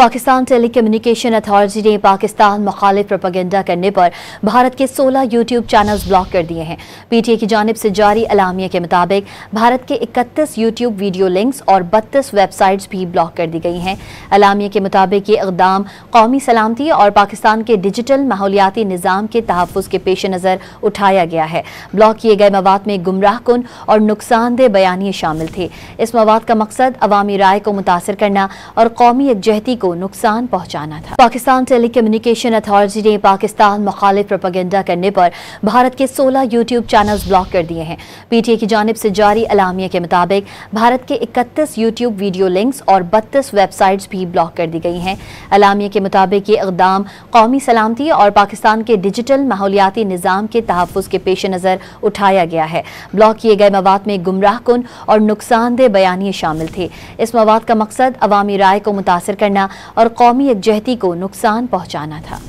Pakistan tele communication authority ने पाकिस्तान मुखालिफ propaganda करने पर भारत के 16 यूट्यूब चैनल्स ब्लॉक कर दिए हैं। पीटीए की जानिब से जारी अलामिया के मुताबिक भारत के 31 यूट्यूब वीडियो लिंक्स और 32 वेबसाइट्स भी ब्लॉक कर दी गई हैं। अलामिया के मुताबिक ये इक़दाम कौमी सलामती और पाकिस्तान के डिजिटल माहौलियाती निज़ाम के तहफ़्फ़ुज़ के पेश नज़र उठाया गया है। ब्लॉक किए गए मवाद में गुमराह कुन और नुकसानदेह बयानिए शामिल थे। इस मवाद का मकसद अवामी राय को मुतासर करना और कौमी यकजहती को नुकसान पहुंचाना था। पाकिस्तान टेली कम्युनिकेशन अथॉरिटी ने पाकिस्तान मुखालिफ प्रोपेगेंडा करने पर भारत के 16 यूट्यूब चैनल्स ब्लॉक कर दिए हैं। पीटीए की जानिब से जारी अलामिया के मुताबिक भारत के 31 यूट्यूब वीडियो लिंक्स और 32 वेबसाइट्स भी ब्लॉक कर दी गई हैं। अलामिया के मुताबिक ये इक़दाम कौमी सलामती और पाकिस्तान के डिजिटल माहौलियाती निज़ाम के तहफ़्फ़ुज़ के पेश नज़र उठाया गया है। ब्लॉक किए गए मवाद में गुमराह कुन और नुकसानदेह बयानिए शामिल थे। इस मवाद का मकसद अवामी राय को मुतासर करना और कौमी यकजहती को नुकसान पहुंचाना था।